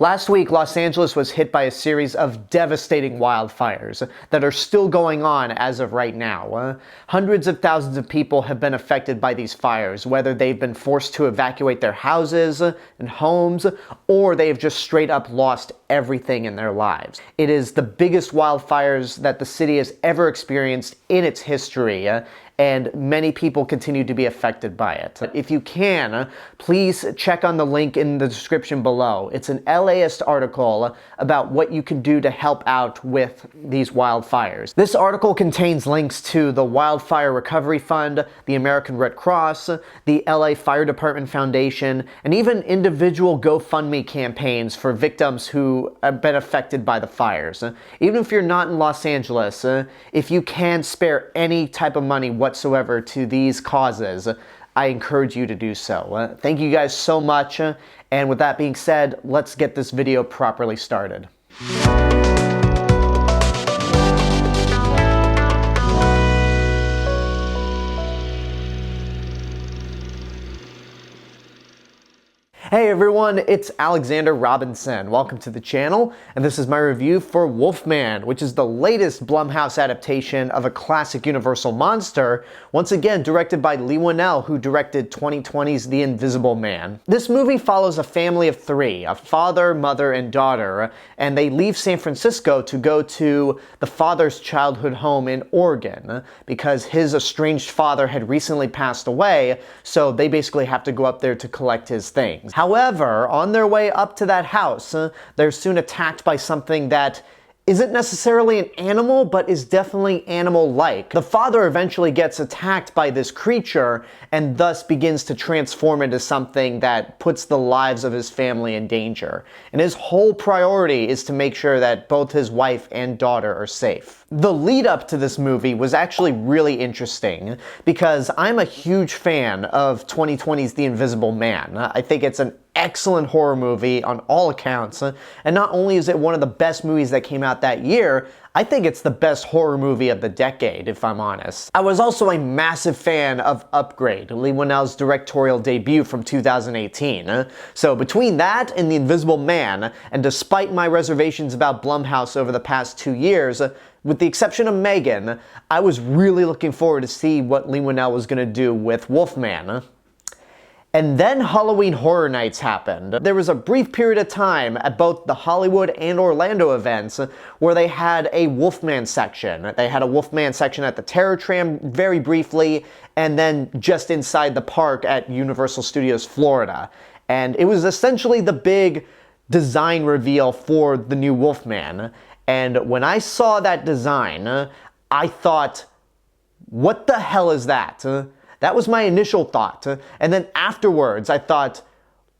Last week, Los Angeles was hit by a series of devastating wildfires that are still going on as of right now. Hundreds of thousands of people have been affected by these fires, whether they've been forced to evacuate their houses and homes, or they have just straight up lost everything in their lives. It is the biggest wildfires that the city has ever experienced in its history, and many people continue to be affected by it. If you can, please check on the link in the description below. It's an LAist article about what you can do to help out with these wildfires. This article contains links to the Wildfire Recovery Fund, the American Red Cross, the LA Fire Department Foundation, and even individual GoFundMe campaigns for victims who have been affected by the fires. Even if you're not in Los Angeles, if you can spare any type of money whatsoever to these causes, I encourage you to do so. Thank you guys so much, and with that being said, let's get this video properly started. Hey everyone, it's Alexander Robinson. Welcome to the channel, and this is my review for Wolfman, which is the latest Blumhouse adaptation of a classic Universal monster, once again directed by Leigh Whannell, who directed 2020's The Invisible Man. This movie follows a family of three, a father, mother, and daughter, and they leave San Francisco to go to the father's childhood home in Oregon, because his estranged father had recently passed away, so they basically have to go up there to collect his things. However, on their way up to that house, they're soon attacked by something that isn't necessarily an animal, but is definitely animal-like. The father eventually gets attacked by this creature and thus begins to transform into something that puts the lives of his family in danger. And his whole priority is to make sure that both his wife and daughter are safe. The lead up to this movie was actually really interesting because I'm a huge fan of 2020's The Invisible Man. I think it's an excellent horror movie on all accounts, and not only is it one of the best movies that came out that year, I think it's the best horror movie of the decade, if I'm honest. I was also a massive fan of Upgrade, Leigh Whannell's directorial debut from 2018. So between that and The Invisible Man, and despite my reservations about Blumhouse over the past 2 years, with the exception of Megan, I was really looking forward to see what Leigh Whannell was going to do with Wolfman. And then Halloween Horror Nights happened. There was a brief period of time at both the Hollywood and Orlando events where they had a Wolfman section. They had a Wolfman section at the Terror Tram very briefly, and then just inside the park at Universal Studios Florida. And it was essentially the big design reveal for the new Wolfman. And when I saw that design, I thought, what the hell is that? That was my initial thought. And then afterwards, I thought,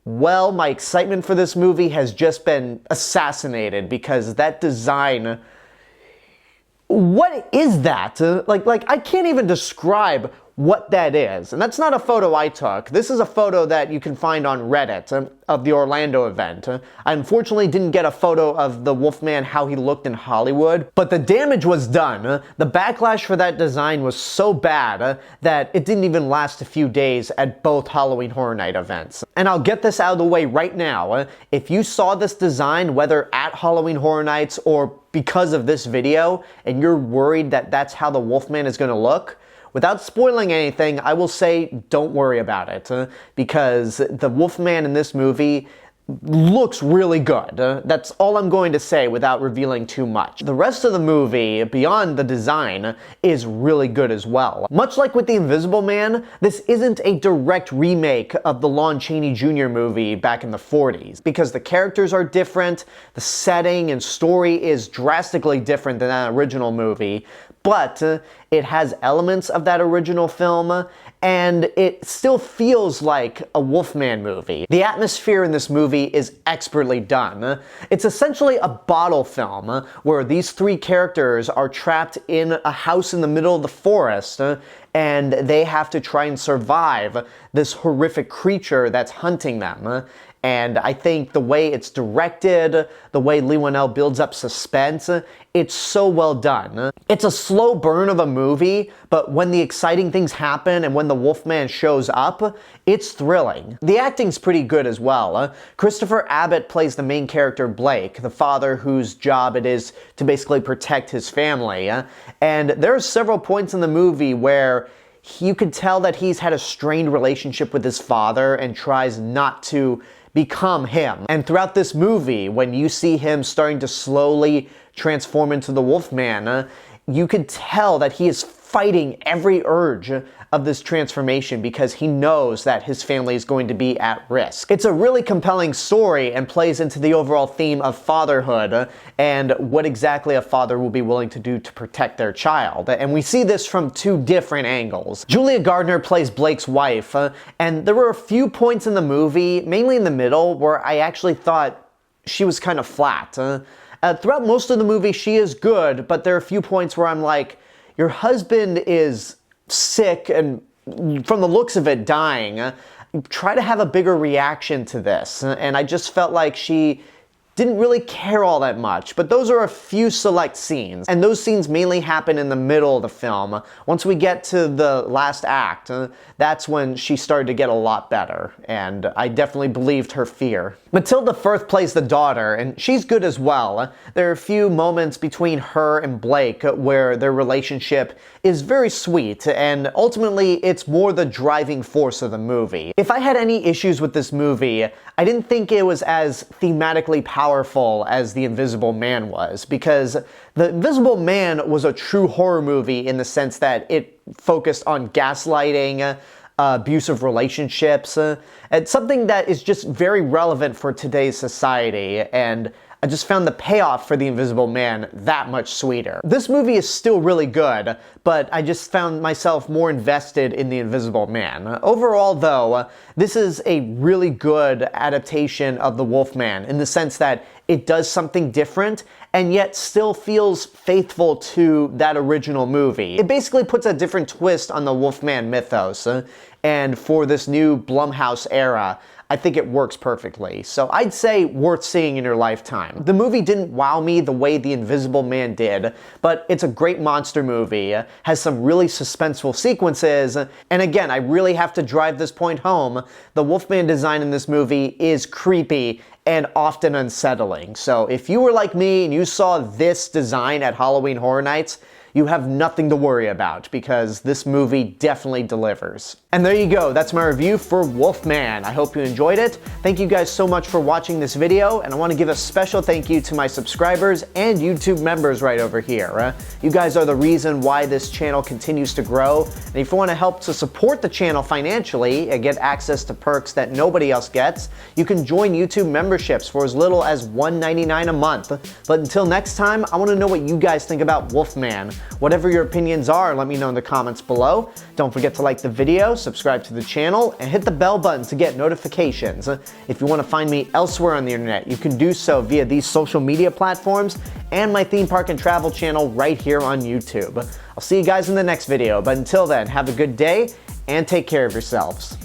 well, my excitement for this movie has just been assassinated because that design, what is that? Like I can't even describe what that is. And that's not a photo I took. This is a photo that you can find on Reddit of the Orlando event. I unfortunately didn't get a photo of the Wolfman, how he looked in Hollywood, but the damage was done. The backlash for that design was so bad that it didn't even last a few days at both Halloween Horror Night events. And I'll get this out of the way right now. If you saw this design, whether at Halloween Horror Nights or because of this video, and you're worried that that's how the Wolfman is going to look, without spoiling anything, I will say don't worry about it, because the Wolfman in this movie looks really good. That's all I'm going to say without revealing too much. The rest of the movie, beyond the design, is really good as well. Much like with The Invisible Man, this isn't a direct remake of the Lon Chaney Jr. movie back in the 40s, because the characters are different, the setting and story is drastically different than that original movie, but it has elements of that original film, and it still feels like a Wolfman movie. The atmosphere in this movie is expertly done. It's essentially a bottle film where these three characters are trapped in a house in the middle of the forest, and they have to try and survive this horrific creature that's hunting them. And I think the way it's directed, the way Leigh Whannell builds up suspense, it's so well done. It's a slow burn of a movie, but when the exciting things happen and when the Wolfman shows up, it's thrilling. The acting's pretty good as well. Christopher Abbott plays the main character Blake, the father whose job it is to basically protect his family. And there are several points in the movie where you could tell that he's had a strained relationship with his father and tries not to become him. And throughout this movie, when you see him starting to slowly transform into the Wolfman, you could tell that he is fighting every urge of this transformation because he knows that his family is going to be at risk. It's a really compelling story and plays into the overall theme of fatherhood and what exactly a father will be willing to do to protect their child. And we see this from two different angles. Julia Garner plays Blake's wife, and there were a few points in the movie, mainly in the middle, where I actually thought she was kind of flat. Throughout most of the movie, she is good, but there are a few points where I'm like, your husband is sick and, from the looks of it, dying. Try to have a bigger reaction to this. And I just felt like she didn't really care all that much, but those are a few select scenes, and those scenes mainly happen in the middle of the film. Once we get to the last act, that's when she started to get a lot better, and I definitely believed her fear. Matilda Firth plays the daughter, and she's good as well. There are a few moments between her and Blake where their relationship is very sweet, and ultimately it's more the driving force of the movie. If I had any issues with this movie, I didn't think it was as thematically powerful as The Invisible Man was, because The Invisible Man was a true horror movie in the sense that it focused on gaslighting, abusive relationships, and something that is just very relevant for today's society, and I just found the payoff for The Invisible Man that much sweeter. This movie is still really good, but I just found myself more invested in The Invisible Man. Overall, though, this is a really good adaptation of The Wolfman in the sense that it does something different and yet still feels faithful to that original movie. It basically puts a different twist on the Wolfman mythos, and for this new Blumhouse era, I think it works perfectly. So I'd say worth seeing in your lifetime. The movie didn't wow me the way The Invisible Man did, but it's a great monster movie, has some really suspenseful sequences, and again, I really have to drive this point home. The Wolfman design in this movie is creepy and often unsettling. So if you were like me and you saw this design at Halloween Horror Nights, you have nothing to worry about because this movie definitely delivers. And there you go, that's my review for Wolfman. I hope you enjoyed it. Thank you guys so much for watching this video, and I want to give a special thank you to my subscribers and YouTube members right over here. You guys are the reason why this channel continues to grow, and if you want to help to support the channel financially and get access to perks that nobody else gets, you can join YouTube memberships for as little as $1.99 a month. But until next time, I want to know what you guys think about Wolfman. Whatever your opinions are, let me know in the comments below. Don't forget to like the video, subscribe to the channel, and hit the bell button to get notifications. If you want to find me elsewhere on the internet, you can do so via these social media platforms and my theme park and travel channel right here on YouTube. I'll see you guys in the next video, but until then, have a good day and take care of yourselves.